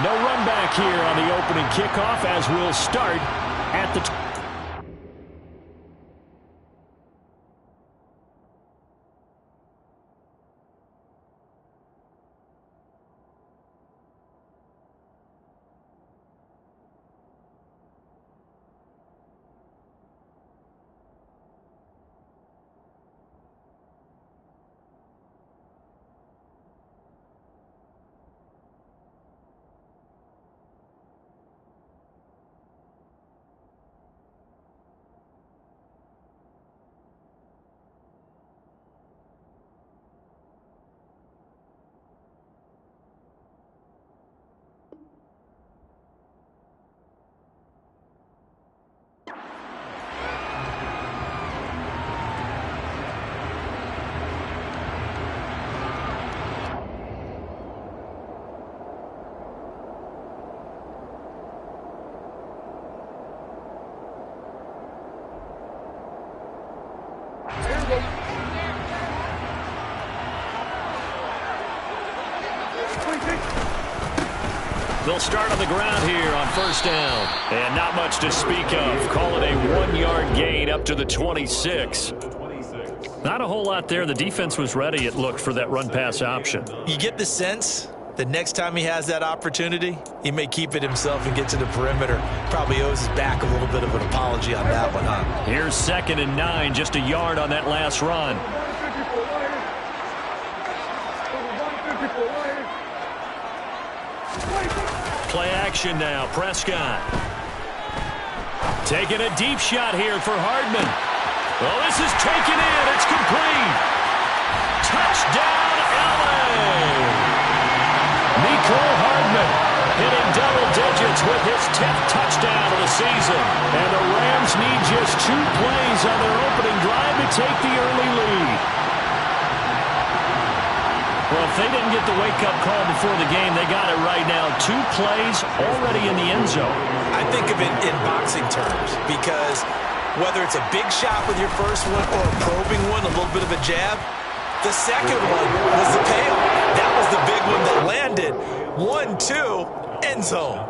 No run back here on the opening kickoff as we'll start at the They'll start on the ground here on first down. And not much to speak of. Call it a 1-yard gain up to the 26. Not a whole lot there. The defense was ready, it looked, for that run-pass option. You get the sense that next time he has that opportunity, he may keep it himself and get to the perimeter. Probably owes his back a little bit of an apology on that one, huh? Here's 2nd and 9, just a yard on that last run. Play action now. Prescott. Taking a deep shot here for Hardman. Well, this is taken in. It's complete. Touchdown, LA. Nicole Hardman hitting double digits with his 10th touchdown of the season. And the Rams need just 2 plays on their opening drive to take the early lead. Well, if they didn't get the wake-up call before the game, they got it right now. 2 plays already in the end zone. I think of it in boxing terms because whether it's a big shot with your first one or a probing one, a little bit of a jab, the second one was the payoff. That was the big one that landed. 1-2, end zone.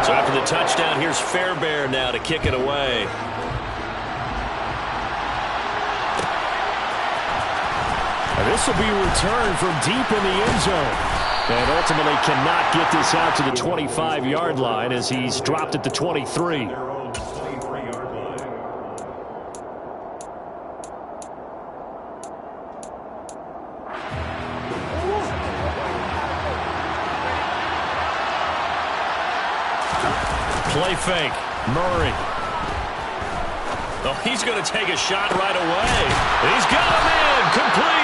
So after the touchdown, here's Fairbairn now to kick it away. This will be returned from deep in the end zone. And ultimately cannot get this out to the 25-yard line as he's dropped at the 23. Play fake. Murray. Oh, he's going to take a shot right away. He's got a man. Complete.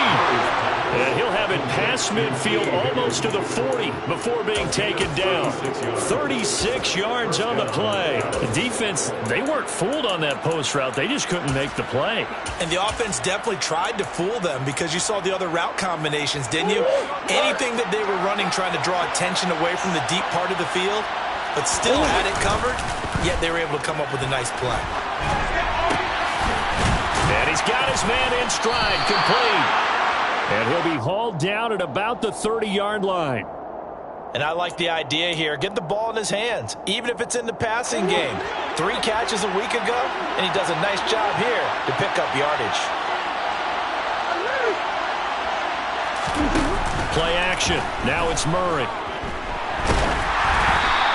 And he'll have it past midfield almost to the 40 before being taken down. 36 yards on the play. The defense, they weren't fooled on that post route. They just couldn't make the play. And the offense definitely tried to fool them because you saw the other route combinations, didn't you? Anything that they were running trying to draw attention away from the deep part of the field, but still had it covered, yet they were able to come up with a nice play. And he's got his man in stride, complete. And he'll be hauled down at about the 30-yard line. And I like the idea here. Get the ball in his hands, even if it's in the passing game. 3 catches a week ago, and he does a nice job here to pick up yardage. Play action. Now it's Murray.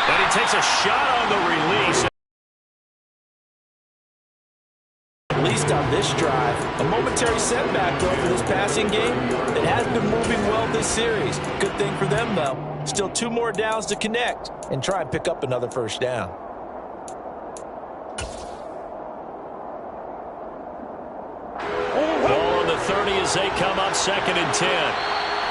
And he takes a shot on the release. At least on this drive, a momentary setback, though, for this passing game. It has been moving well this series. Good thing for them, though. Still 2 more downs to connect and try and pick up another first down. Ball on the 30 as they come up 2nd and 10.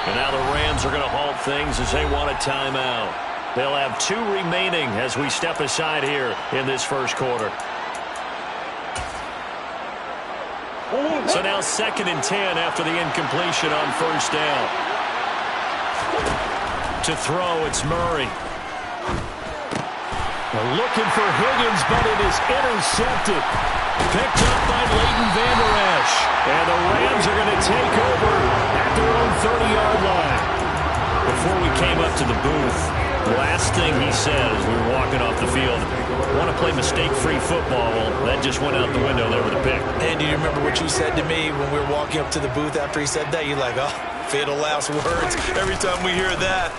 And now the Rams are going to halt things as they want a timeout. They'll have 2 remaining as we step aside here in this first quarter. So now 2nd and 10 after the incompletion on first down. To throw, it's Murray. They're looking for Higgins, but it is intercepted. Picked up by Leighton Vander Esch. And the Rams are going to take over at their own 30-yard to the booth, the last thing he said as we were walking off the field, want to play mistake-free football. Well, that just went out the window there with a pick. And do you remember what you said to me when we were walking up to the booth after he said that? You're like, oh, fatal last words. Every time we hear that,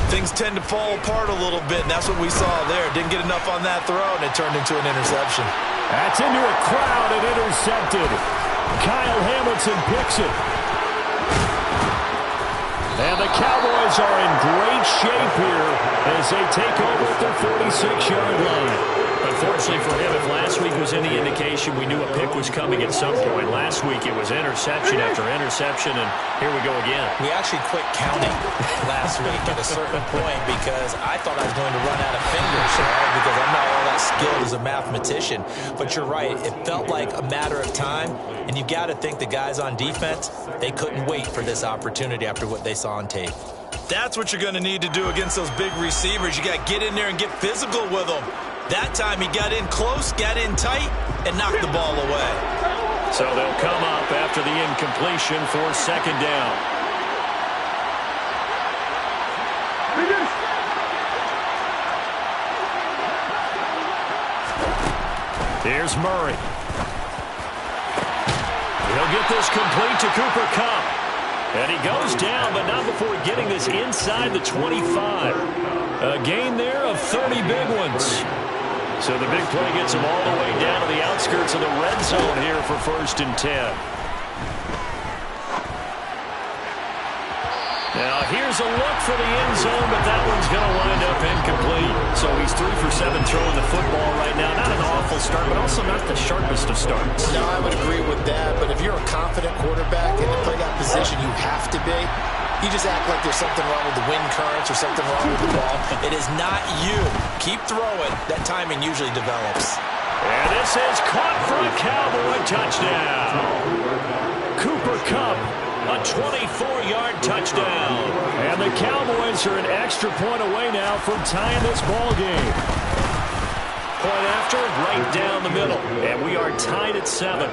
things tend to fall apart a little bit, and that's what we saw there. Didn't get enough on that throw, and it turned into an interception. That's into a crowd and intercepted. Kyle Hamilton picks it. And the Cowboys are in great shape here as they take over at their 46-yard line. Unfortunately for him, if last week was any indication, we knew a pick was coming at some point. Last week it was interception after interception, and here we go again. We actually quit counting last week at a certain point because I thought I was going to run out of fingers, right? Because I'm not all that skilled as a mathematician. But you're right, it felt like a matter of time, and you've got to think the guys on defense, they couldn't wait for this opportunity after what they saw on tape. That's what you're going to need to do against those big receivers. You got to get in there and get physical with them. That time he got in close, got in tight, and knocked the ball away. So they'll come up after the incompletion for second down. Here's Murray. He'll get this complete to Cooper Kupp. And he goes down, but not before getting this inside the 25. A gain there of 30 big ones. So the big play gets him all the way down to the outskirts of the red zone here for 1st and 10. Now here's a look for the end zone, but that one's going to wind up incomplete. So he's 3 for 7 throwing the football right now. Not an awful start, but also not the sharpest of starts. No, I would agree with that. But if you're a confident quarterback and to play that position, you have to be. You just act like there's something wrong with the wind currents or something wrong with the ball. It is not you. Keep throwing. That timing usually develops. And this is caught for a Cowboy touchdown. Cooper Kupp, a 24-yard touchdown. And the Cowboys are an extra point away now from tying this ball game. Point after, right down the middle. And we are tied at 7.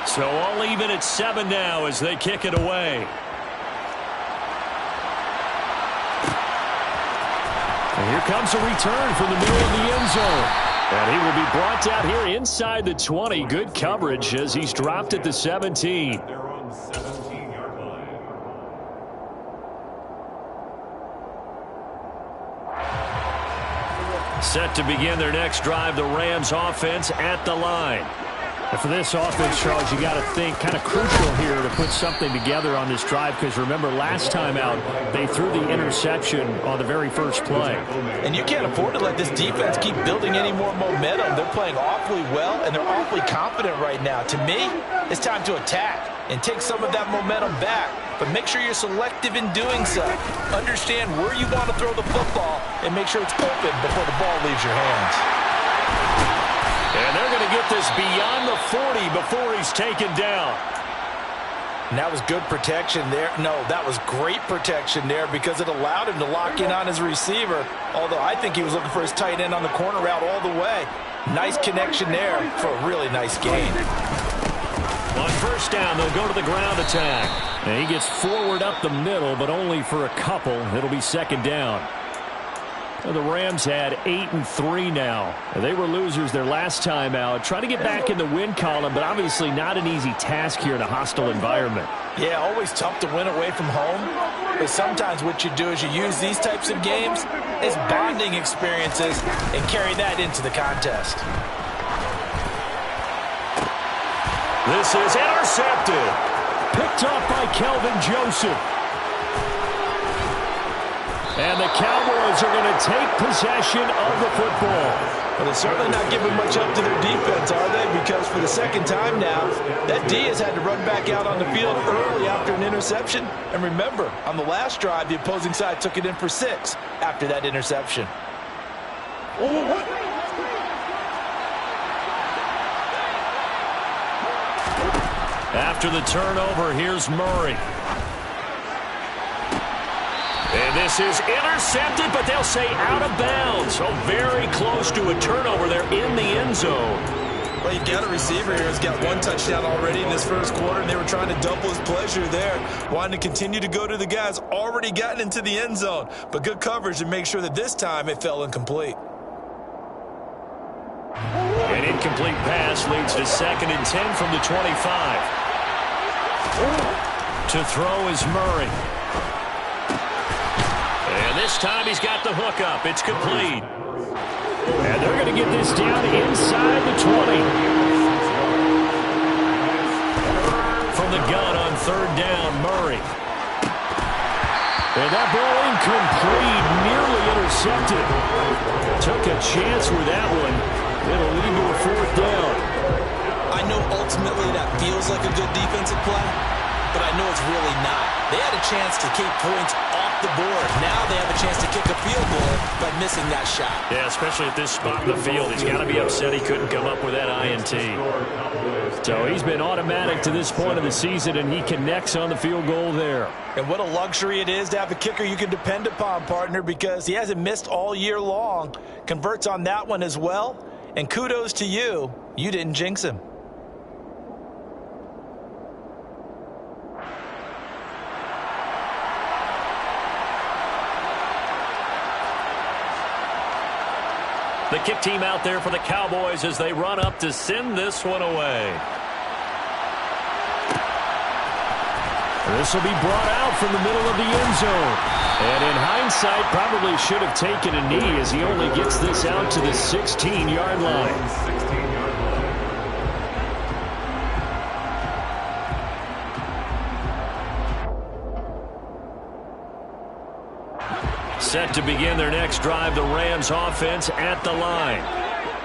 So all even at 7 now as they kick it away. And here comes a return from the middle of the end zone. And he will be brought down here inside the 20. Good coverage as he's dropped at the 17. Set to begin their next drive, the Rams offense at the line. And for this offense, Charles, you got to think kind of crucial here to put something together on this drive because remember last time out they threw the interception on the very first play. And you can't afford to let this defense keep building any more momentum. They're playing awfully well and they're awfully confident right now. To me, it's time to attack and take some of that momentum back. But make sure you're selective in doing so. Understand where you want to throw the football and make sure it's open before the ball leaves your hands. And they're going to get this beyond the 40 before he's taken down. And that was good protection there. No, that was great protection there because it allowed him to lock in on his receiver. Although I think he was looking for his tight end on the corner route all the way. Nice connection there for a really nice gain. On first down, they'll go to the ground attack. And he gets forward up the middle, but only for a couple. It'll be second down. The Rams had 8-3 now. They were losers their last time out. Trying to get back in the win column, but obviously not an easy task here in a hostile environment. Yeah, always tough to win away from home. But sometimes what you do is you use these types of games as bonding experiences and carry that into the contest. This is intercepted. Picked off by Kelvin Joseph. And the Cowboys are going to take possession of the football. Well, they're certainly not giving much up to their defense, are they? Because for the second time now, that D has had to run back out on the field early after an interception. And remember, on the last drive, the opposing side took it in for 6 after that interception. After the turnover, here's Murray. And this is intercepted, but they'll say out of bounds. So very close to a turnover there in the end zone. Well, you've got a receiver here who's got one touchdown already in this first quarter, and they were trying to double his pleasure there, wanting to continue to go to the guys already gotten into the end zone. But good coverage to make sure that this time it fell incomplete. An incomplete pass leads to 2nd and 10 from the 25. To throw is Murray. And this time he's got the hook up. It's complete. And they're going to get this down inside the 20. From the gun on 3rd down, Murray. And that ball incomplete, nearly intercepted. Took a chance with that one. It'll lead to a 4th down. I know ultimately that feels like a good defensive play, but I know it's really not. They had a chance to keep points off the board. Now they have a chance to kick a field goal by missing that shot. Yeah, especially at this spot in the field. He's got to be upset he couldn't come up with that INT. So he's been automatic to this point of the season, and he connects on the field goal there. And what a luxury it is to have a kicker you can depend upon, partner, because he hasn't missed all year long. Converts on that one as well. And kudos to you. You didn't jinx him. The kick team out there for the Cowboys as they run up to send this one away. This will be brought out from the middle of the end zone. And in hindsight, probably should have taken a knee as he only gets this out to the 16-yard line. Set to begin their next drive, the Rams offense at the line.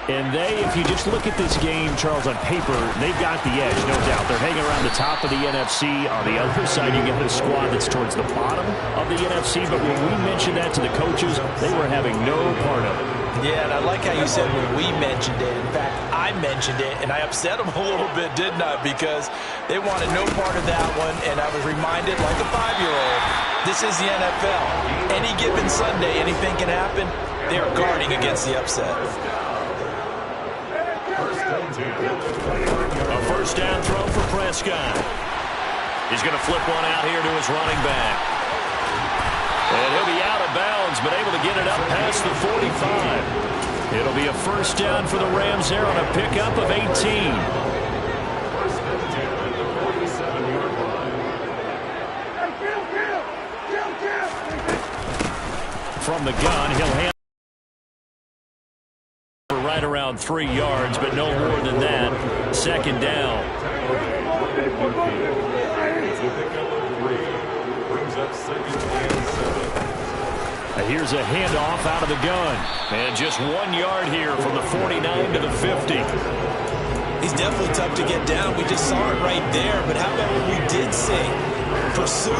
And they, if you just look at this game, Charles, on paper, they've got the edge, no doubt. They're hanging around the top of the NFC. On the other side, you get a squad that's towards the bottom of the NFC. But when we mentioned that to the coaches, they were having no part of it. Yeah, and I like how you said when we mentioned it. In fact, I mentioned it, and I upset them a little bit, didn't I? Because they wanted no part of that one, and I was reminded, like a 5-year-old, this is the NFL. Any given Sunday, anything can happen. They are guarding against the upset. A first down throw for Prescott. He's going to flip one out here to his running back. And he'll be out of bounds, but able to get it up past the 45. It'll be a first down for the Rams there on a pickup of 18. From the gun, he'll hand right around 3 yards, but no more than that. 2nd down. Here's a handoff out of the gun. And just 1 yard here from the 49 to the 50. He's definitely tough to get down. We just saw it right there. But how about what we did see? Pursuit,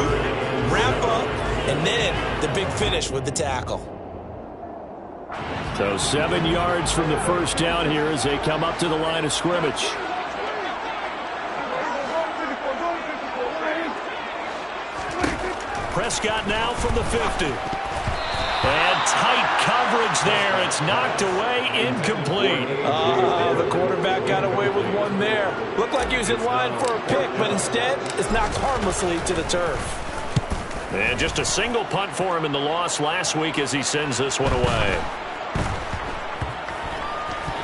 wrap up, and then the big finish with the tackle. So 7 yards from the first down here as they come up to the line of scrimmage. Prescott now from the 50. And tight coverage there. It's knocked away, incomplete. The quarterback got away with one there. Looked like he was in line for a pick, but instead it's knocked harmlessly to the turf. And just a single punt for him in the loss last week as he sends this one away.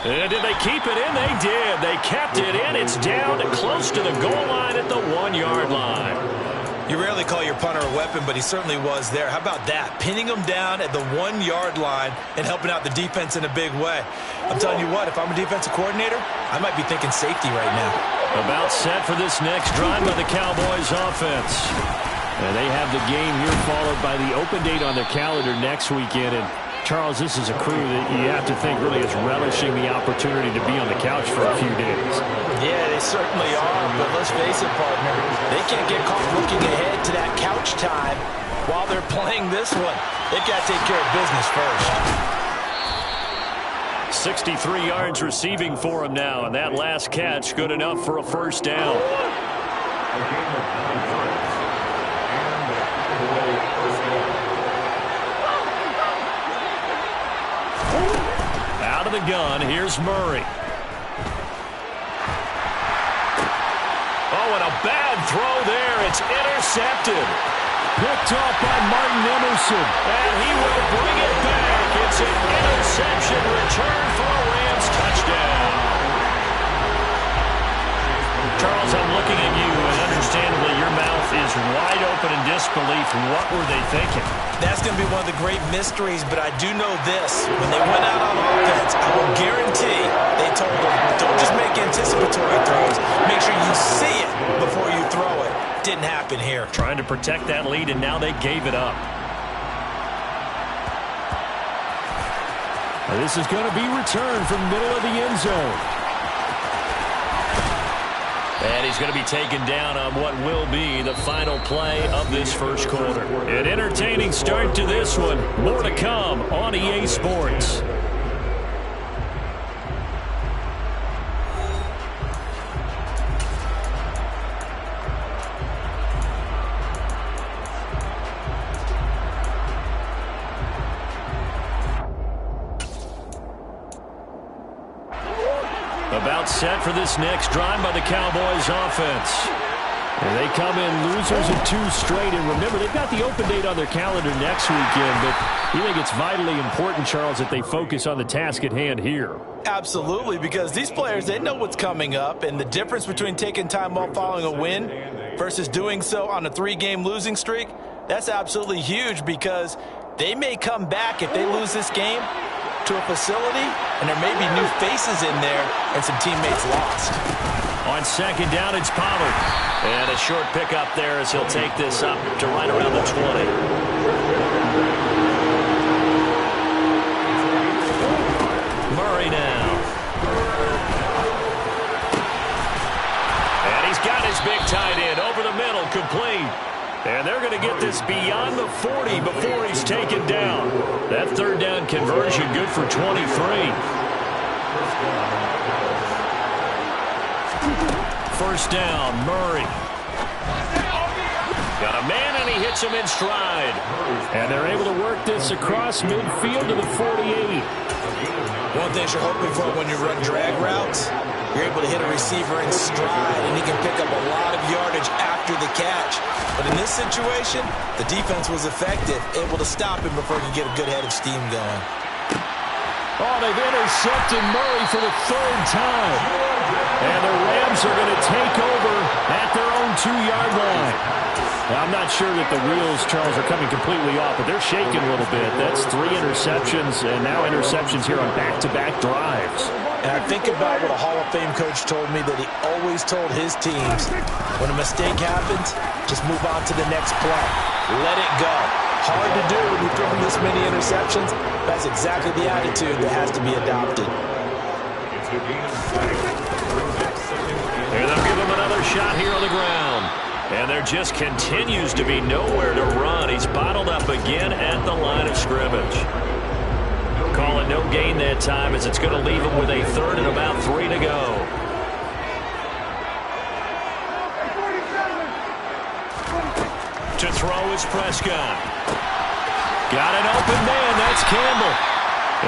And did they keep it in? They did. They kept it in. It's down close to the goal line at the 1 yard line. You rarely call your punter a weapon, but he certainly was there. How about that? Pinning him down at the 1 yard line and helping out the defense in a big way. I'm telling you what, if I'm a defensive coordinator, I might be thinking safety right now. About set for this next drive by the Cowboys offense. And they have the game here followed by the open date on their calendar next weekend. And Charles, this is a crew that you have to think really is relishing the opportunity to be on the couch for a few days. Yeah, they certainly are, but let's face it, partner. They can't get caught looking ahead to that couch time while they're playing this one. They've got to take care of business first. 63 yards receiving for him now, and that last catch good enough for a first down. the gun. Here's Murray. Oh, and a bad throw there. It's intercepted. Picked off by Martin Emerson. And he will bring it back. It's an interception return for a Rams touchdown. Charles, I'm looking at you, and understandably your mouth is wide open in disbelief. What were they thinking? That's going to be one of the great mysteries, but I do know this. When they went out on offense, I will guarantee they told them, don't just make anticipatory throws. Make sure you see it before you throw it. Didn't happen here. Trying to protect that lead, and now they gave it up. This is going to be returned from middle of the end zone. And he's going to be taken down on what will be the final play of this first quarter. An entertaining start to this one. More to come on EA Sports. About set for this next drive by the Cowboys offense. And they come in losers of 2 straight. And remember, they've got the open date on their calendar next weekend. But you think it's vitally important, Charles, that they focus on the task at hand here? Absolutely, because these players, they know what's coming up. And the difference between taking time off following a win versus doing so on a 3-game losing streak, that's absolutely huge, because they may come back if they lose this game to a facility, and there may be new faces in there and some teammates lost. On second down, it's Pollard. And a short pickup there as he'll take this up to right around the 20. Murray now. And he's got his big tight end over the middle, complete. And they're going to get this beyond the 40 before he's taken down. That third down conversion good for 23. First down, Murray. Got a man, and he hits him in stride. And they're able to work this across midfield to the 48. One thing you're hoping for when you run drag routes, you're able to hit a receiver in stride, and he can pick up a lot of yardage after the catch. But in this situation, the defense was effective, able to stop him before he could get a good head of steam going. Oh, they've intercepted Murray for the 3rd time. And the Rams are going to take over at their own 2-yard line. Now, I'm not sure that the wheels, Charles, are coming completely off, but they're shaking a little bit. That's 3 interceptions, and now interceptions here on back-to-back drives. And I think about what a Hall of Fame coach told me, that he always told his teams, when a mistake happens, just move on to the next play. Let it go. Hard to do when you're throwing this many interceptions. That's exactly the attitude that has to be adopted. Here they'll give him another shot here on the ground. And there just continues to be nowhere to run. He's bottled up again at the line of scrimmage. Call it no gain that time, as it's going to leave him with a 3rd and about 3 to go. To throw is Prescott. Got an open man. That's Campbell.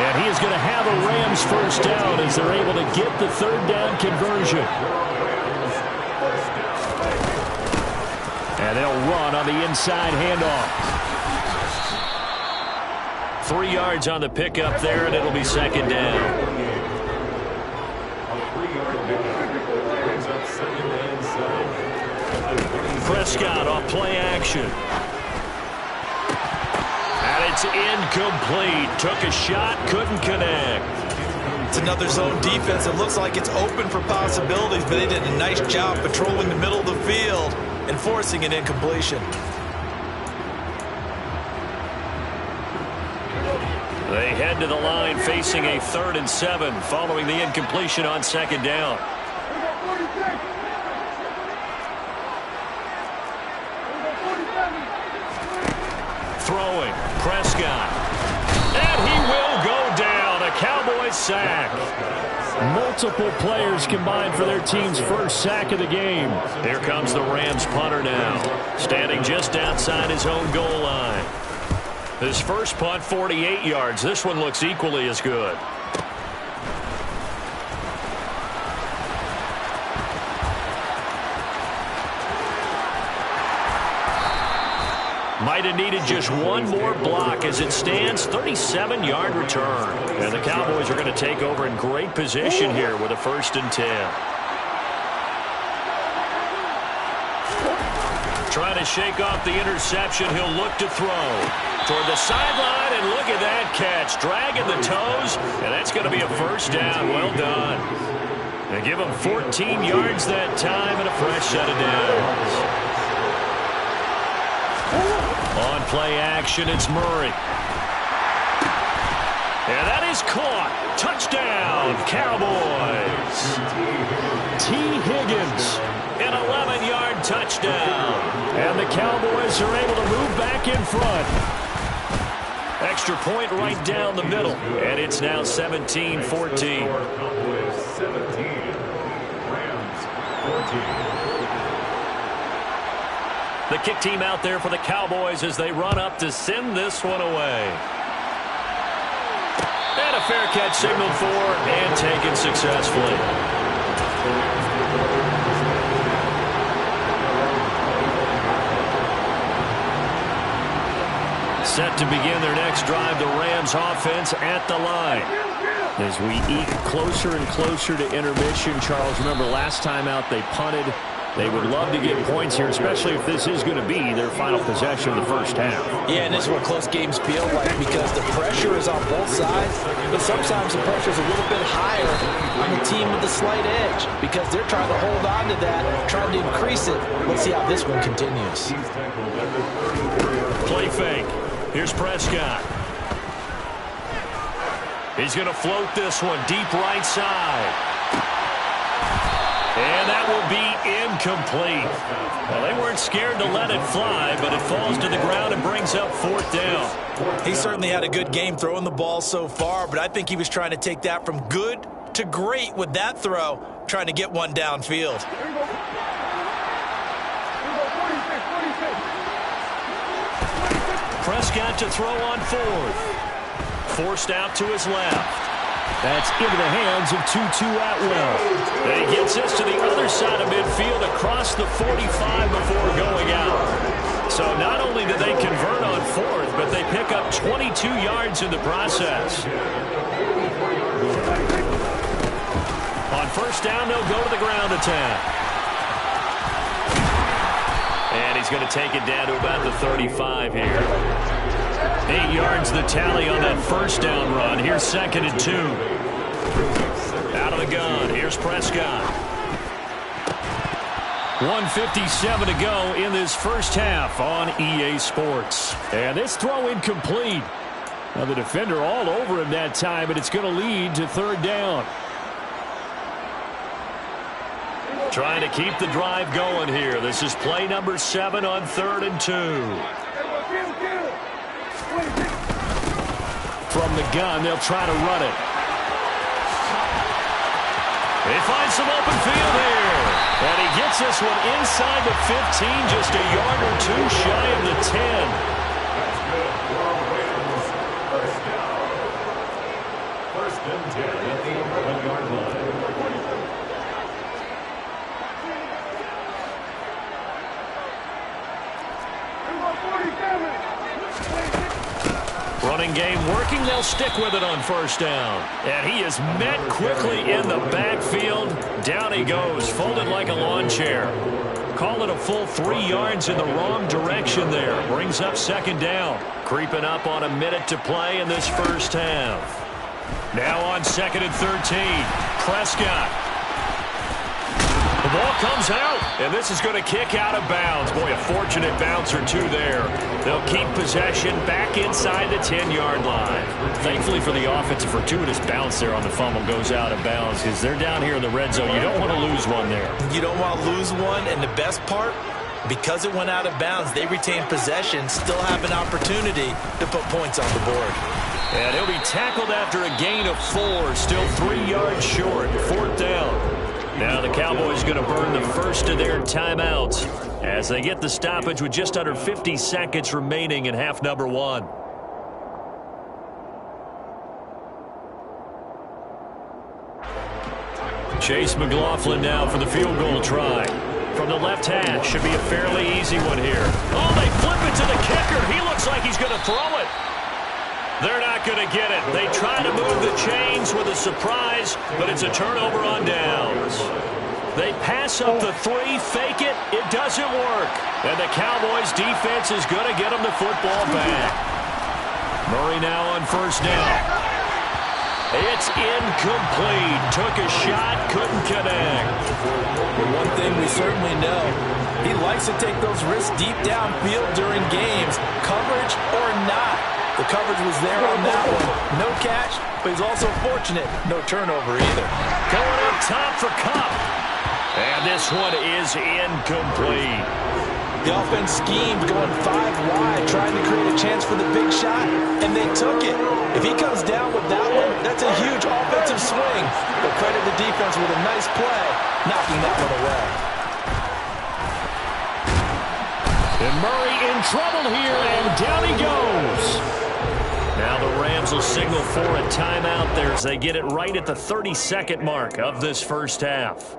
And he is going to have a Rams first down as they're able to get the 3rd down conversion. And they'll run on the inside handoff. 3 yards on the pickup there, and it'll be 2nd down. Prescott off play action. And it's incomplete. Took a shot, couldn't connect. It's another zone defense. It looks like it's open for possibilities, but they did a nice job patrolling the middle of the field and forcing an incompletion. They head to the line facing a 3rd and 7 following the incompletion on 2nd down. Throwing, Prescott. And he will go down. A Cowboys sack. Multiple players combined for their team's first sack of the game. Here comes the Rams punter now, standing just outside his own goal line. His first punt, 48 yards. This one looks equally as good. Might have needed just one more block as it stands, 37-yard return. And the Cowboys are going to take over in great position here with a 1st and 10. Trying to shake off the interception. He'll look to throw toward the sideline, and look at that catch. Dragging the toes, and that's going to be a 1st down. Well done. They give him 14 yards that time and a fresh set of downs. On play action, it's Murray. And that is caught. Touchdown, Cowboys. T. Higgins, an 11-yard touchdown. And the Cowboys are able to move back in front. Extra point right down the middle. And it's now 17-14. Cowboys 17, Rams 14. The kick team out there for the Cowboys as they run up to send this one away. And a fair catch signaled for and taken successfully. Set to begin their next drive, the Rams offense at the line. As we eke closer and closer to intermission, Charles, remember last time out they punted. They would love to get points here, especially if this is going to be their final possession of the first half. Yeah, and this is what close games feel like because the pressure is on both sides, but sometimes the pressure is a little bit higher on the team with the slight edge because they're trying to hold on to that, trying to increase it. Let's see how this one continues. Play fake. Here's Prescott. He's going to float this one deep right side. And that will be incomplete. Well, they weren't scared to let it fly, but it falls to the ground and brings up 4th down. He certainly had a good game throwing the ball so far, but I think he was trying to take that from good to great with that throw, trying to get one downfield. Prescott to throw on 4th. Forced out to his left. That's into the hands of Tutu Atwell. And he gets this to the other side of midfield across the 45 before going out. So not only do they convert on 4th, but they pick up 22 yards in the process. On 1st down, they'll go to the ground attack. And he's going to take it down to about the 35 here. 8 yards the tally on that 1st down run. Here's 2nd and 2. Out of the gun. Here's Prescott. 1:57 to go in this first half on EA Sports. And this throw incomplete. Now the defender all over him that time, but it's going to lead to 3rd down. Trying to keep the drive going here. This is play number 7 on 3rd and 2. From the gun, they'll try to run it. They find some open field here. And he gets this one inside the 15, just a yard or 2 shy of the 10. First and 10 at the 11-yard line. Running game working. They'll stick with it on 1st down. And he is met quickly in the backfield. Down he goes, folded like a lawn chair. Call it a full 3 yards in the wrong direction there. Brings up 2nd down. Creeping up on a minute to play in this first half. Now on 2nd and 13. Prescott. The ball comes out, and this is going to kick out of bounds. Boy, a fortunate bounce or 2 there. They'll keep possession back inside the 10-yard line. Thankfully for the offense, a fortuitous bounce there on the fumble goes out of bounds because they're down here in the red zone. You don't want to lose one there. You don't want to lose one, and the best part, because it went out of bounds, they retain possession, still have an opportunity to put points on the board. And he'll be tackled after a gain of 4, still 3 yards short, 4th down. Now the Cowboys going to burn the first of their timeouts as they get the stoppage with just under 50 seconds remaining in half number 1. Chase McLaughlin now for the field goal try. from the left hash. Should be a fairly easy one here. Oh, they flip it to the kicker. He looks like he's going to throw it. They're not going to get it. They try to move the chains with a surprise, but it's a turnover on downs. They pass up the 3, fake it. It doesn't work. And the Cowboys' defense is going to get them the football back. Murray now on first down. It's incomplete. Took a shot, couldn't connect. But one thing we certainly know, he likes to take those risks deep downfield during games, coverage or not. The coverage was there on that one. No catch, but he's also fortunate. No turnover either. Going up top for Kupp. And this one is incomplete. The offense schemed going 5 wide, trying to create a chance for the big shot, and they took it. If he comes down with that one, that's a huge offensive swing. But credit the defense with a nice play, knocking that one away. And Murray in trouble here, and down he goes. Now the Rams will signal for a timeout there as they get it right at the 32nd mark of this first half.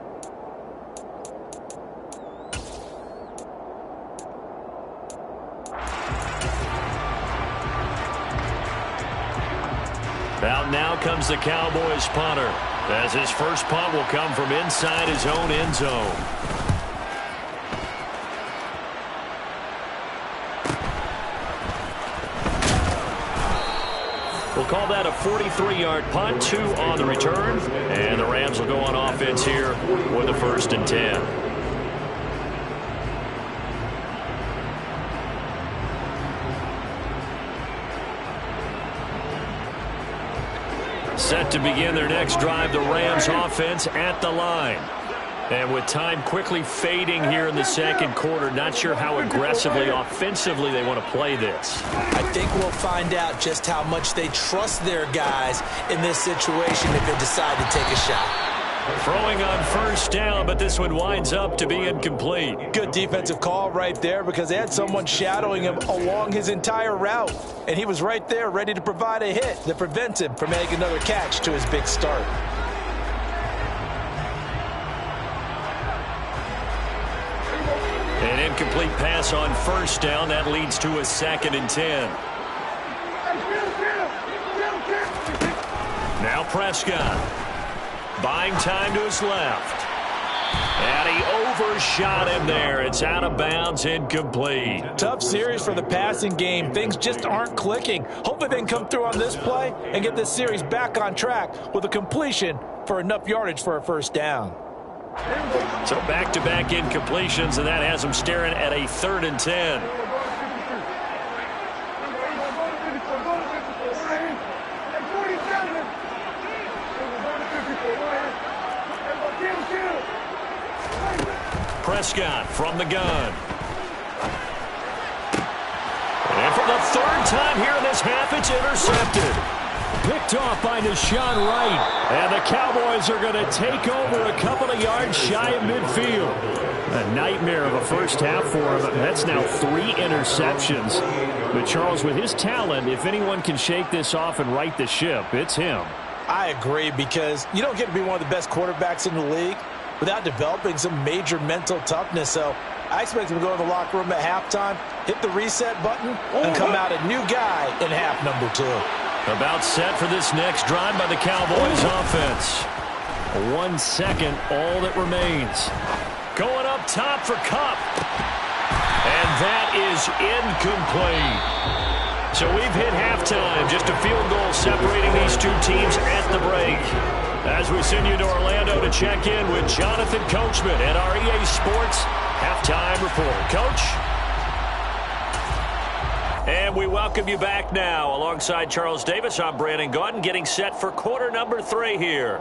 Out now comes the Cowboys punter, as his first punt will come from inside his own end zone. We'll call that a 43-yard punt, 2 on the return. And the Rams will go on offense here with a 1st and 10. Set to begin their next drive, the Rams offense at the line. And with time quickly fading here in the second quarter, not sure how aggressively, offensively they want to play this. I think we'll find out just how much they trust their guys in this situation if they decide to take a shot. Throwing on first down, but this one winds up to be incomplete. Good defensive call right there because they had someone shadowing him along his entire route. And he was right there ready to provide a hit that prevents him from making another catch to his big start. An incomplete pass on first down. That leads to a 2nd and 10. Now Prescott. Buying time to his left. And he overshot him there. It's out of bounds, incomplete. Tough series for the passing game. Things just aren't clicking. Hopefully they can come through on this play and get this series back on track with a completion for enough yardage for a first down. So back-to-back incompletions, and that has them staring at a 3rd and 10. Prescott from the gun. And for the 3rd time here in this half, it's intercepted. Picked off by Deshaun Wright. And the Cowboys are going to take over a couple of yards shy of midfield. A nightmare of a first half for him. That's now 3 interceptions. But Charles, with his talent, if anyone can shake this off and right the ship, it's him. I agree, because you don't get to be one of the best quarterbacks in the league without developing some major mental toughness. So I expect him to go to the locker room at halftime, hit the reset button, and come out a new guy in half number 2. About set for this next drive by the Cowboys offense. 1 second, all that remains. Going up top for Kupp. And that is incomplete. So we've hit halftime. Just a field goal separating these two teams at the break. As we send you to Orlando to check in with Jonathan Coachman at our EA Sports Halftime Report. Coach? And we welcome you back now. Alongside Charles Davis, I'm Brandon Gaudin, getting set for quarter number 3 here.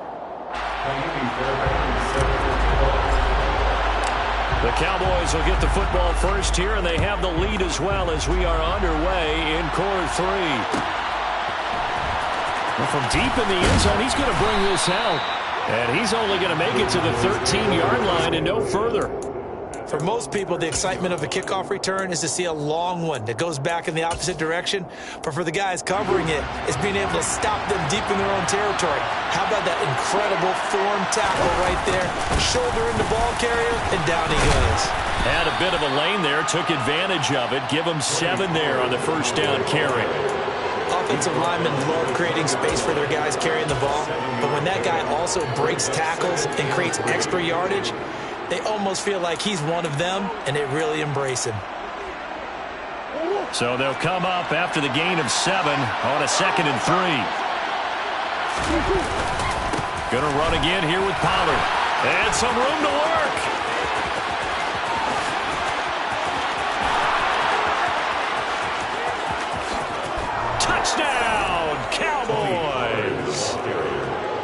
The Cowboys will get the football first here, and they have the lead as well as we are underway in quarter 3. Well, from deep in the end zone, he's going to bring this out. And he's only going to make it to the 13-yard line and no further. For most people, the excitement of a kickoff return is to see a long one that goes back in the opposite direction. But for the guys covering it, it's being able to stop them deep in their own territory. How about that incredible form tackle right there? Shoulder in the ball carrier, and down he goes. Had a bit of a lane there, took advantage of it. Give them 7 there on the first down carry. Offensive linemen love creating space for their guys carrying the ball. But when that guy also breaks tackles and creates extra yardage, they almost feel like he's one of them, and they really embrace him. So they'll come up after the gain of 7 on a 2nd and 3. Gonna run again here with Pollard. And some room to work. Touchdown, Cowboys!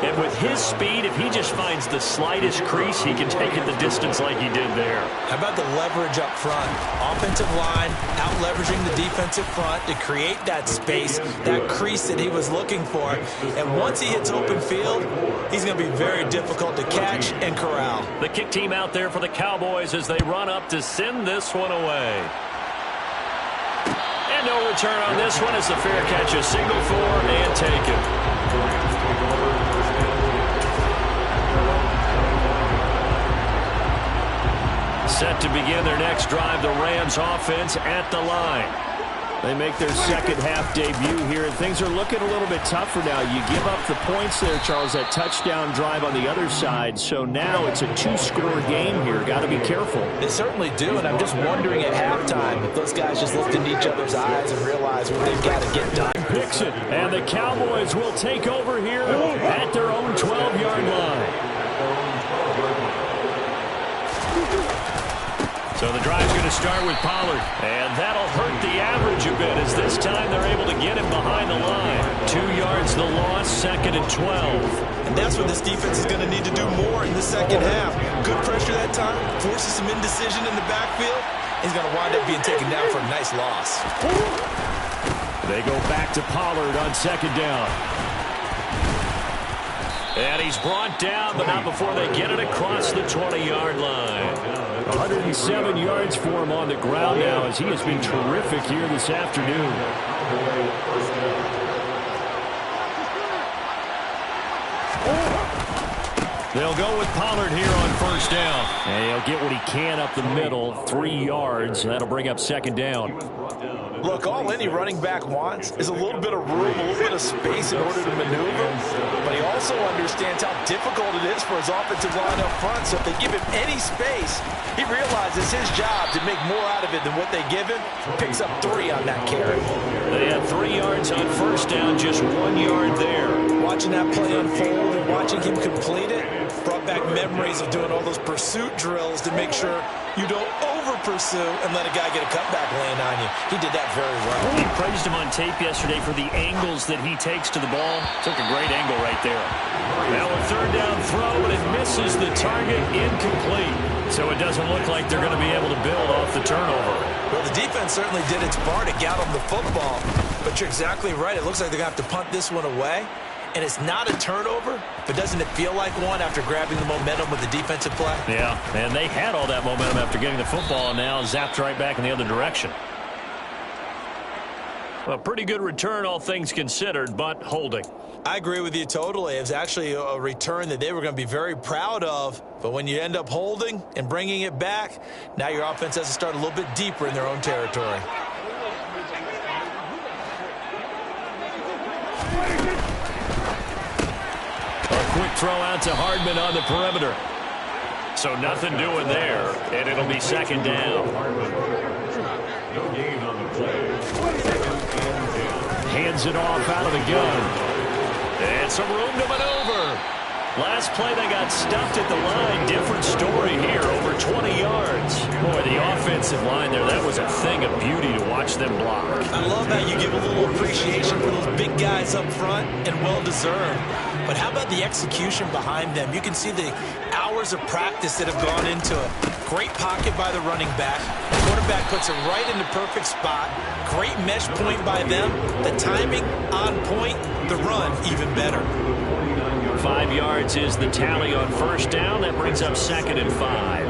And with his speed, if he just finds the slightest crease, he can take it the distance like he did there. How about the leverage up front? Offensive line out leveraging the defensive front to create that space, that crease that he was looking for. And once he hits open field, he's going to be very difficult to catch and corral. The kick team out there for the Cowboys as they run up to send this one away. And no return on this one as the fair catch is signaled for and taken. Set to begin their next drive, the Rams offense at the line. They make their second half debut here, and things are looking a little bit tougher now. You give up the points there, Charles, that touchdown drive on the other side. So now it's a 2-score game here. Got to be careful. They certainly do, and I'm just wondering at halftime if those guys just looked into each other's eyes and realized what they've got to get done. Picks it, and the Cowboys will take over here at their own 12-yard line. So the drive's going to start with Pollard, and that'll hurt the average a bit as this time they're able to get him behind the line. 2 yards the loss, 2nd and 12. And that's what this defense is going to need to do more in the second half. Good pressure that time, forces some indecision in the backfield. He's going to wind up being taken down for a nice loss. They go back to Pollard on 2nd down. And he's brought down, but not before they get it across the 20-yard line. 107 yards for him on the ground now as he has been terrific here this afternoon. They'll go with Pollard here on first down. And he'll get what he can up the middle, 3 yards. That'll bring up 2nd down. Look, all any running back wants is a little bit of room, a little bit of space in order to maneuver. But he also understands how difficult it is for his offensive line up front. So if they give him any space, he realizes his job to make more out of it than what they give him. Picks up 3 on that carry. They had 3 yards on first down, just 1 yard there. Watching that play unfold and watching him complete it brought back memories of doing all those pursuit drills to make sure you don't over-pursue and let a guy get a cutback land on you. He did that very well. He praised him on tape yesterday for the angles that he takes to the ball. Took a great angle right there. Now a 3rd down throw, but it misses the target, incomplete. So it doesn't look like they're going to be able to build off the turnover. Well, the defense certainly did its part to get them the football. But you're exactly right. It looks like they're going to have to punt this one away. And it's not a turnover, but doesn't it feel like one after grabbing the momentum with the defensive play? Yeah, and they had all that momentum after getting the football and now zapped right back in the other direction. A pretty good return, all things considered, but holding. I agree with you totally. It was actually a return that they were going to be very proud of. But when you end up holding and bringing it back, now your offense has to start a little bit deeper in their own territory. Quick throw out to Hardman on the perimeter. So nothing doing there, and it'll be 2nd down. Hands it off out of the gun. And some room to maneuver. Last play they got stuffed at the line. Different story here, over 20 yards. Boy, the offensive line there, that was a thing of beauty to watch them block. I love how you give a little appreciation for those big guys up front, and well-deserved. But how about the execution behind them? You can see the hours of practice that have gone into it. Great pocket by the running back. The quarterback puts it right in the perfect spot. Great mesh point by them. The timing on point. The run even better. 5 yards is the tally on first down. That brings up 2nd and 5.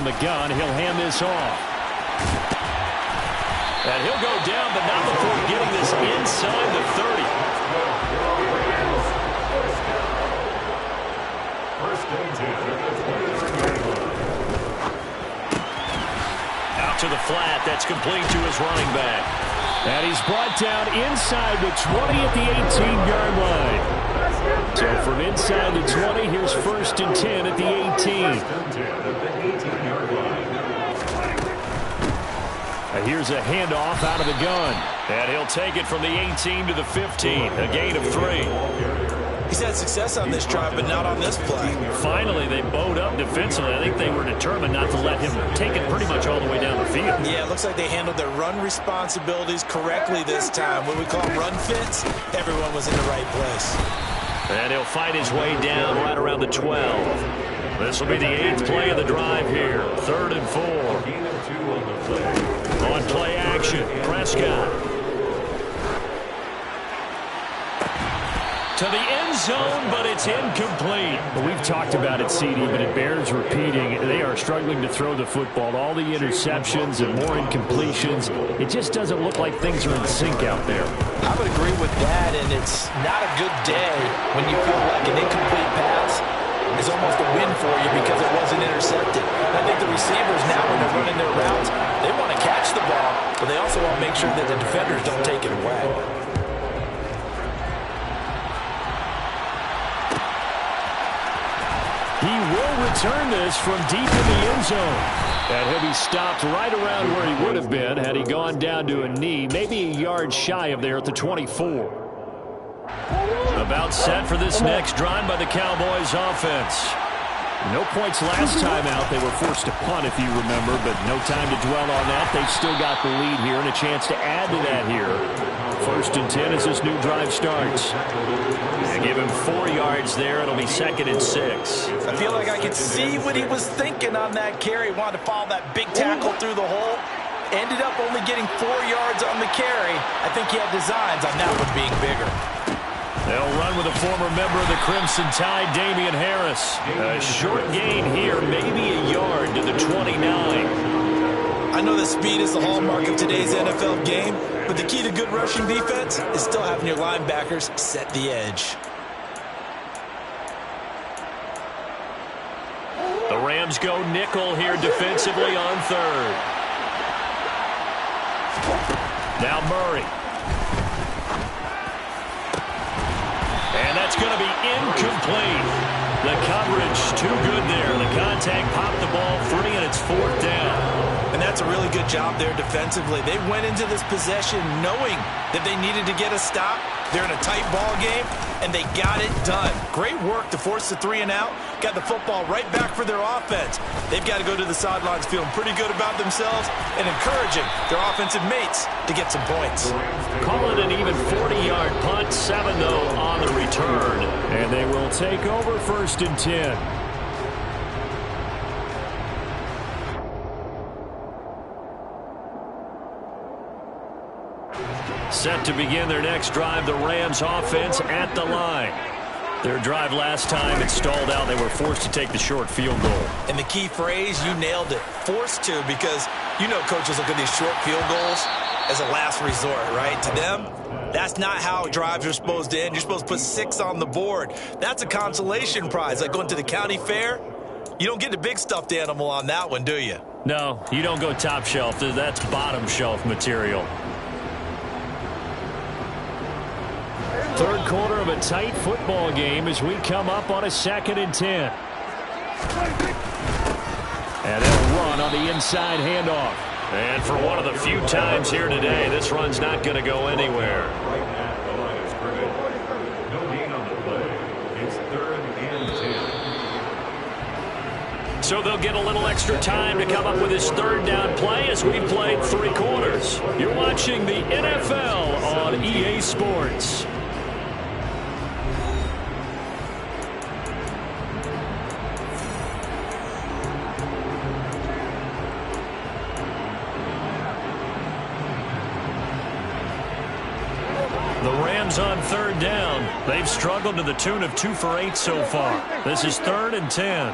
the gun. He'll hand this off. And he'll go down, but not before getting this inside the 30. First and 10 at the 23-yard line. Out to the flat. That's complete to his running back. And he's brought down inside the 20 at the 18-yard line. So from inside the 20, here's first and 10 at the 18. First and 10 at the 18-yard line. And here's a handoff out of the gun. And he'll take it from the 18 to the 15. A gain of 3. He's had success on this drive, but not on this play. Finally, they bowed up defensively. I think they were determined not to let him take it pretty much all the way down the field. Yeah, it looks like they handled their run responsibilities correctly this time. What we call run fits, everyone was in the right place. And he'll fight his way down right around the 12. This will be the 8th play of the drive here. 3rd and 4. Gain of 2 on the play. On play action, Prescott. To the end zone, but it's incomplete. Well, we've talked about it, CD, but it bears repeating. They are struggling to throw the football. All the interceptions and more incompletions. It just doesn't look like things are in sync out there. I would agree with that, and it's not a good day when you feel like an incomplete pass is almost a win for you because it wasn't intercepted. I think the receivers now, when they're running their routes, they want to catch the ball, but they also want to make sure that the defenders don't take it away. He will return this from deep in the end zone. And he'll be stopped right around where he would have been had he gone down to a knee, maybe a yard shy of there at the 24. About set for this next drive by the Cowboys offense. No points last time out. They were forced to punt, if you remember, but no time to dwell on that. They've still got the lead here and a chance to add to that here. 1st and 10 as this new drive starts. And give him 4 yards there. It'll be 2nd and 6. I feel like I could see what he was thinking on that carry. Wanted to follow that big tackle through the hole. Ended up only getting 4 yards on the carry. I think he had designs on that one being bigger. They'll run with a former member of the Crimson Tide, Damian Harris. A short gain here, maybe a yard to the 29. I know that speed is the hallmark of today's NFL game, but the key to good rushing defense is still having your linebackers set the edge. The Rams go nickel here defensively on 3rd. Now Murray. And that's going to be incomplete. The coverage too good there. The contact popped the ball free, and it's 4th down. And that's a really good job there defensively. They went into this possession knowing that they needed to get a stop. They're in a tight ball game, and they got it done. Great work to force the 3 and out. Got the football right back for their offense. They've got to go to the sidelines feeling pretty good about themselves and encouraging their offensive mates to get some points. Call it an even 40-yard punt. 7, though, on the return. And they will take over 1st and 10. Set to begin their next drive, the Rams offense at the line. Their drive last time, it stalled out. They were forced to take the short field goal. And the key phrase, you nailed it, forced to, because you know coaches look at these short field goals as a last resort, right? To them, that's not how drives are supposed to end. You're supposed to put 6 on the board. That's a consolation prize. Like going to the county fair, you don't get the big stuffed animal on that one, do you? No, you don't go top shelf. That's bottom shelf material. 3rd quarter of a tight football game as we come up on a 2nd and 10. And they'll run on the inside handoff. And for one of the few times here today, this run's not going to go anywhere. Right at the line of scrimmage. No gain on the play. It's 3rd and 10. So they'll get a little extra time to come up with his 3rd down play as we played 3 quarters. You're watching the NFL on EA Sports. The Rams on 3rd down. They've struggled to the tune of 2 for 8 so far. This is 3rd and 10.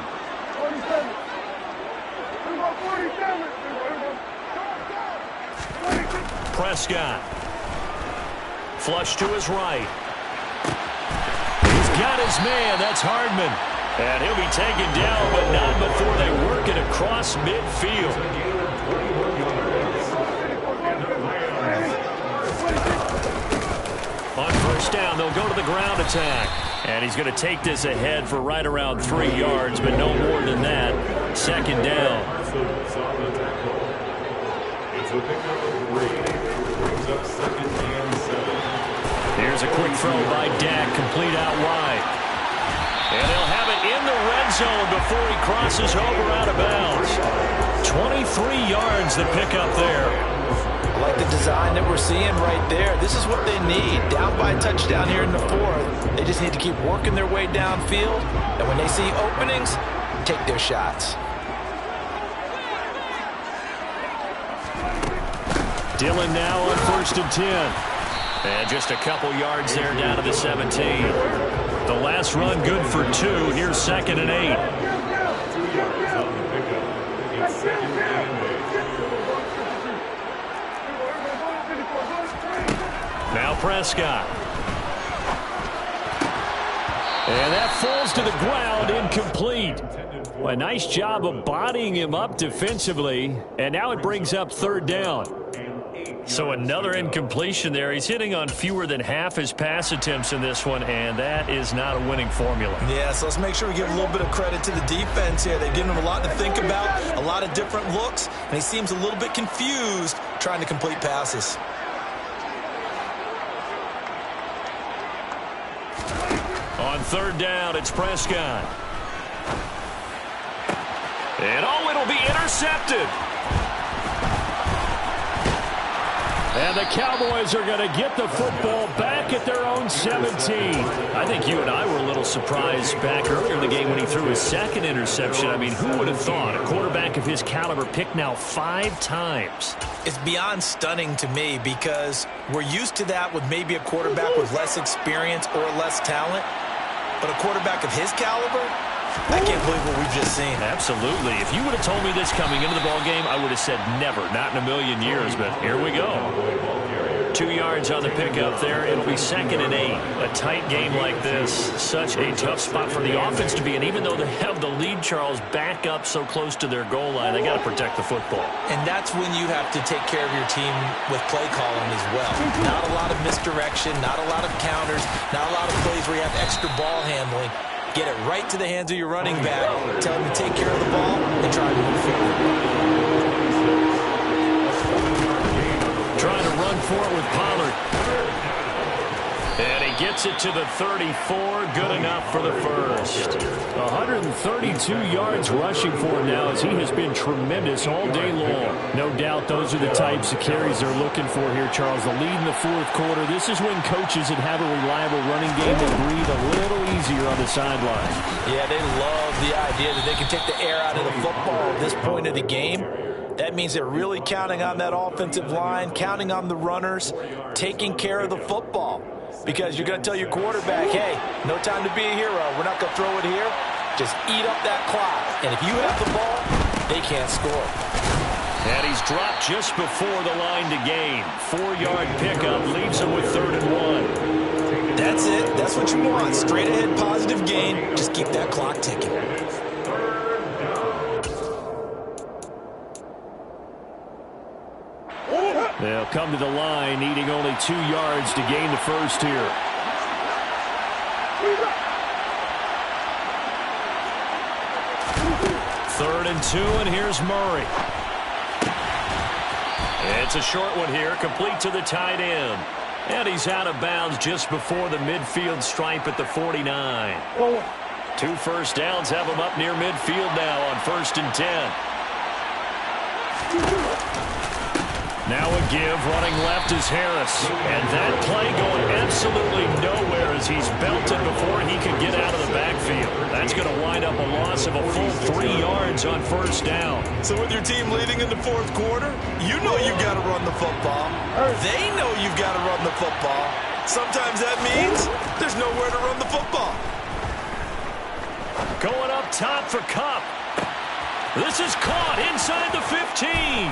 Prescott. Flush to his right. He's got his man. That's Hardman. And he'll be taken down, but not before they work it across midfield. On first down, they'll go to the ground attack. And he's going to take this ahead for right around 3 yards, but no more than that. Second down. Here's a quick throw by Dak, complete out wide. And they'll have it in the red zone before he crosses over out of bounds. 23 yards the pickup there. I like the design that we're seeing right there. This is what they need. Down by a touchdown here in the fourth. They just need to keep working their way downfield. And when they see openings, take their shots. Dillon now on 1st and 10. And just a couple yards there down to the 17. The last run good for 2. Here's 2nd and 8. Now Prescott. And that falls to the ground, incomplete. Well, a nice job of bodying him up defensively. And now it brings up 3rd down. So another incompletion there. He's hitting on fewer than half his pass attempts in this one, and that is not a winning formula. Yeah, so let's make sure we give a little bit of credit to the defense here. They've given him a lot to think about, a lot of different looks, and he seems a little bit confused trying to complete passes. On 3rd down, it's Prescott. And it'll be intercepted. And the Cowboys are going to get the football back at their own 17. I think you and I were a little surprised back earlier in the game when he threw his 2nd interception. I mean, who would have thought a quarterback of his caliber picked now 5 times? It's beyond stunning to me because we're used to that with maybe a quarterback with less experience or less talent. But a quarterback of his caliber, I can't believe what we've just seen. Absolutely. If you would have told me this coming into the ballgame, I would have said never, not in a million years. But here we go. 2 yards on the pickup there. It'll be 2nd and 8. A tight game like this, such a tough spot for the offense to be in. Even though they have the lead, Charles, back up so close to their goal line, they got to protect the football. And that's when you have to take care of your team with play calling as well. Not a lot of misdirection, not a lot of counters, not a lot of plays where you have extra ball handling. Get it right to the hands of your running back. Tell him to take care of the ball and try to move forward. Trying to run for it with Pollard. And he gets it to the 34. Good enough for the first. 132 yards rushing for him now as he has been tremendous all day long. No doubt those are the types of carries they're looking for here, Charles. The lead in the 4th quarter. This is when coaches that have a reliable running game will breathe a little easier on the sideline. Yeah, they love the idea that they can take the air out of the football at this point of the game. That means they're really counting on that offensive line, counting on the runners, taking care of the football. Because you're going to tell your quarterback, hey, no time to be a hero. We're not going to throw it here. Just eat up that clock. And if you have the ball, they can't score. And he's dropped just before the line to gain. 4-yard pickup leaves him with 3rd and 1. That's it. That's what you want. Straight ahead, positive gain. Just keep that clock ticking. They'll come to the line, needing only 2 yards to gain the first here. Third and 2, and here's Murray. It's a short one here, complete to the tight end. And he's out of bounds just before the midfield stripe at the 49. 2 first downs have him up near midfield now on 1st and 10. Now a give, running left is Harris. And that play going absolutely nowhere as he's belted before he can get out of the backfield. That's going to wind up a loss of a full 3 yards on 1st down. So with your team leading in the 4th quarter, you know you've got to run the football. They know you've got to run the football. Sometimes that means there's nowhere to run the football. Going up top for Kupp. This is caught inside the 15.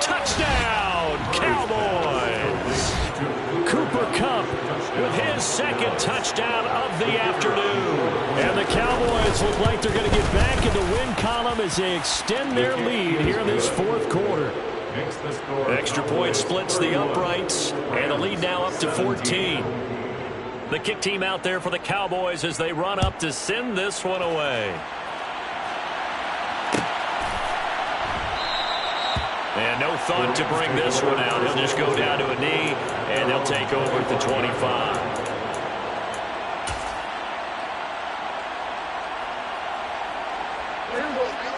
Touchdown, Cowboys. Kupp with his second touchdown of the afternoon. And the Cowboys look like they're going to get back in the win column as they extend their lead here in this fourth quarter. Extra point splits the uprights, and the lead now up to 14. The kick team out there for the Cowboys as they run up to send this one away. And no thought to bring this one out. He'll just go down to a knee, and he'll take over at the 25.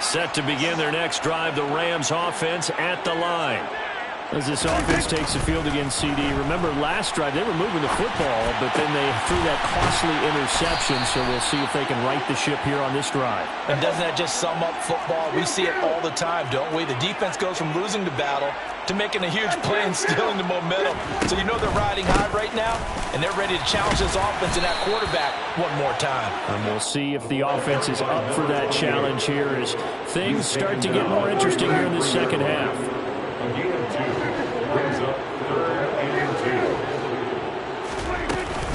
Set to begin their next drive, the Rams offense at the line. As this offense takes the field against CD, remember last drive they were moving the football, but then they threw that costly interception, so we'll see if they can right the ship here on this drive. And doesn't that just sum up football? We see it all the time, don't we? The defense goes from losing the battle to making a huge play and stealing the momentum. So you know they're riding high right now, and they're ready to challenge this offense and that quarterback one more time. And we'll see if the offense is up for that challenge here as things start to get more interesting here in the second half.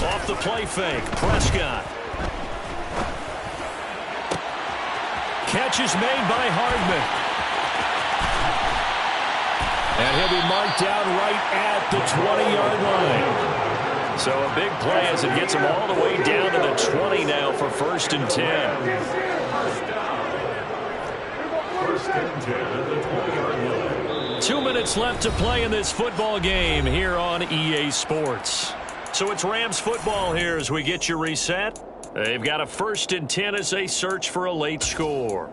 Off the play fake, Prescott. Catch is made by Hardman. And he'll be marked down right at the 20-yard line. So a big play as it gets him all the way down to the 20 now for 1st and 10. First and 10 at the 20-yard line. 2 minutes left to play in this football game here on EA Sports. So it's Rams football here as we get you reset. They've got a 1st and 10 as they search for a late score.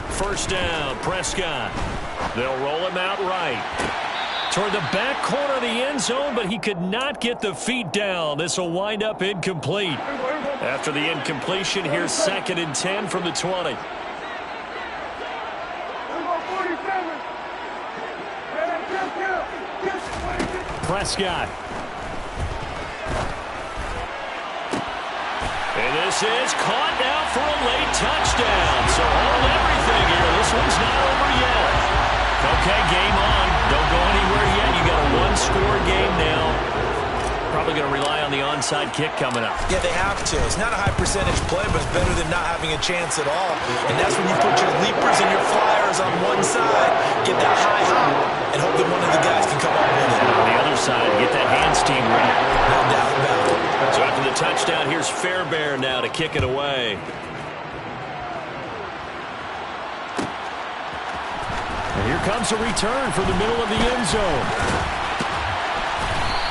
First down, Prescott. They'll roll him out right. Toward the back corner of the end zone, but he could not get the feet down. This will wind up incomplete. After the incompletion, here's 2nd and 10 from the 20. Prescott. And this is caught now for a late touchdown. So hold everything here. This one's not over yet. Okay, game on. Don't go anywhere yet. You got a one-score game now. Probably going to rely on the onside kick coming up. Yeah, they have to. It's not a high percentage play, but it's better than not having a chance at all. And that's when you put your leapers and your flyers on one side, get that high hop, and hope that one of the guys can come up with it. On the other side, get that hands team right. No doubt about it. So after the touchdown, here's Fairbairn now to kick it away. And here comes a return from the middle of the end zone.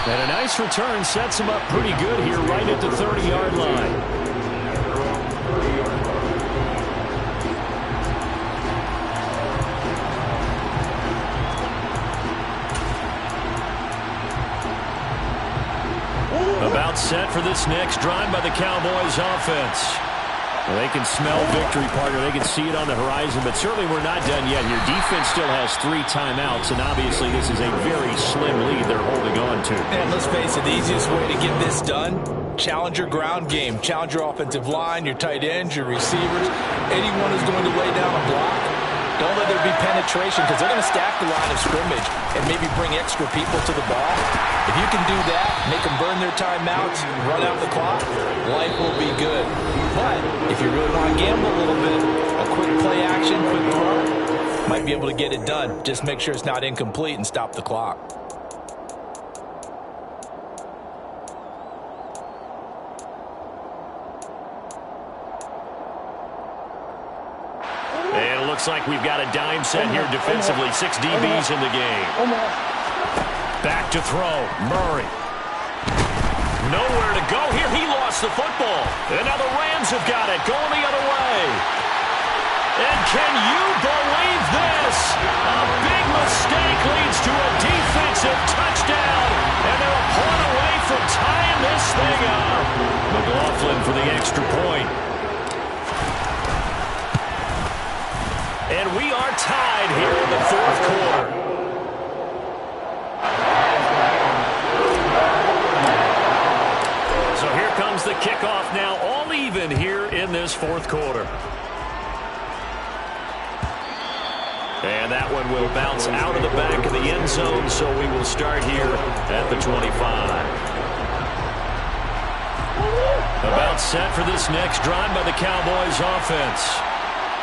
And a nice return sets him up pretty good here right at the 30-yard line. About set for this next drive by the Cowboys offense. Well, they can smell victory, partner. They can see it on the horizon, but certainly we're not done yet here. Defense still has 3 timeouts, and obviously this is a very slim lead they're holding on to. And let's face it, the easiest way to get this done, challenge your ground game. Challenge your offensive line, your tight ends, your receivers, anyone who's going to lay down a block. Don't let there be penetration because they're going to stack the line of scrimmage and maybe bring extra people to the ball. If you can do that, make them burn their timeouts, run out the clock, life will be good. But if you really want to gamble a little bit, a quick play action, quick throw, might be able to get it done. Just make sure it's not incomplete and stop the clock. And it looks like we've got a dime set here defensively. 6 DBs in the game. Back to throw. Murray. Nowhere to go here. He lost the football. And now the Rams have got it. Going the other way. And can you believe this? A big mistake leads to a defensive touchdown. And they're a point away from tying this thing up. McLaughlin for the extra point. And we are tied here in the fourth quarter. So here comes the kickoff now. All the this fourth quarter. And that one will bounce out of the back of the end zone, so we will start here at the 25. About set for this next drive by the Cowboys offense.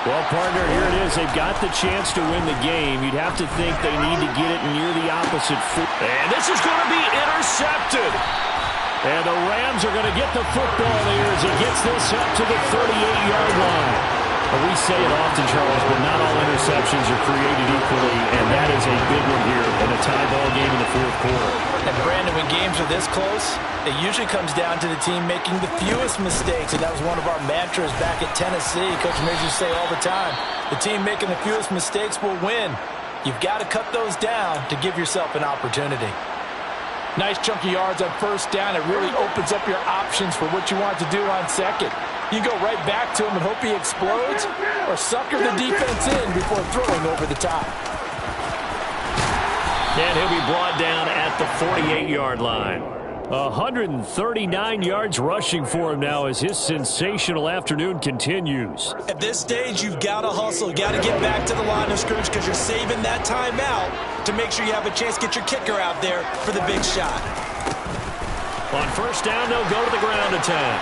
Well, partner, here it is. They've got the chance to win the game. You'd have to think they need to get it near the opposite foot. And this is going to be intercepted. And the Rams are going to get the football here as he gets this up to the 38-yard line. Well, we say it often, Charles, but not all interceptions are created equally, and that is a big one here in a tie ball game in the fourth quarter. And, Brandon, when games are this close, it usually comes down to the team making the fewest mistakes, and that was one of our mantras back at Tennessee. Coach Mears used to say all the time, the team making the fewest mistakes will win. You've got to cut those down to give yourself an opportunity. Nice chunky yards on first down. It really opens up your options for what you want to do on second. You go right back to him and hope he explodes, or sucker the defense in before throwing over the top. And he'll be brought down at the 48-yard line. 139 yards rushing for him now as his sensational afternoon continues. At this stage, you've got to hustle. You've got to get back to the line of scrimmage because you're saving that timeout to make sure you have a chance to get your kicker out there for the big shot. On first down, they'll go to the ground attack.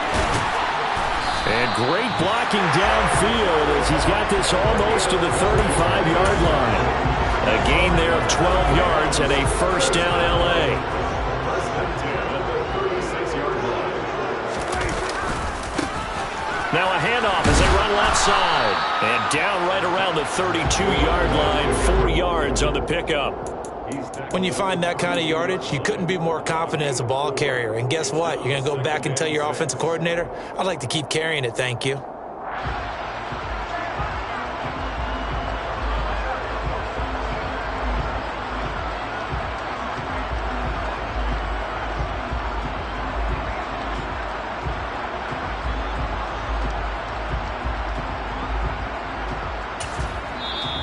And great blocking downfield as he's got this almost to the 35-yard line. A gain there of 12 yards and a first down L.A. Now a handoff as they run left side. And down right around the 32-yard line, 4 yards on the pickup. When you find that kind of yardage, you couldn't be more confident as a ball carrier. And guess what? You're going to go back and tell your offensive coordinator, I'd like to keep carrying it, thank you.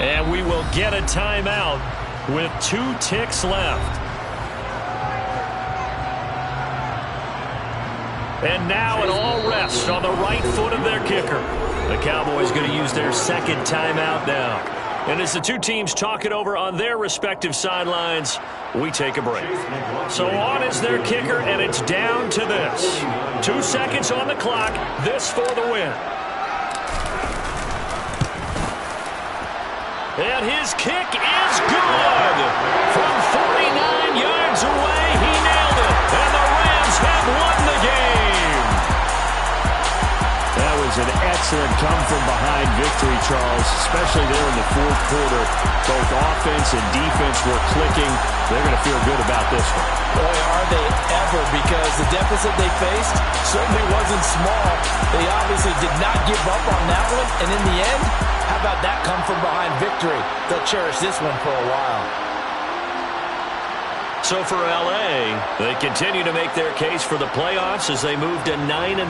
And we will get a timeout with 2 ticks left. And now it all rests on the right foot of their kicker. The Cowboys going to use their second timeout now. And as the two teams talk it over on their respective sidelines, we take a break. So on is their kicker, and it's down to this. 2 seconds on the clock, this for the win. And his kick is good. From 49 yards away, he nailed it. And the Rams have won the game. That was an excellent come-from-behind victory, Charles, especially there in the fourth quarter. Both offense and defense were clicking. They're going to feel good about this one. Boy, are they ever, because the deficit they faced certainly wasn't small. They obviously did not give up on that one, and in the end, how about that come-from-behind victory? They'll cherish this one for a while. So for L.A., they continue to make their case for the playoffs as they move to 9-3.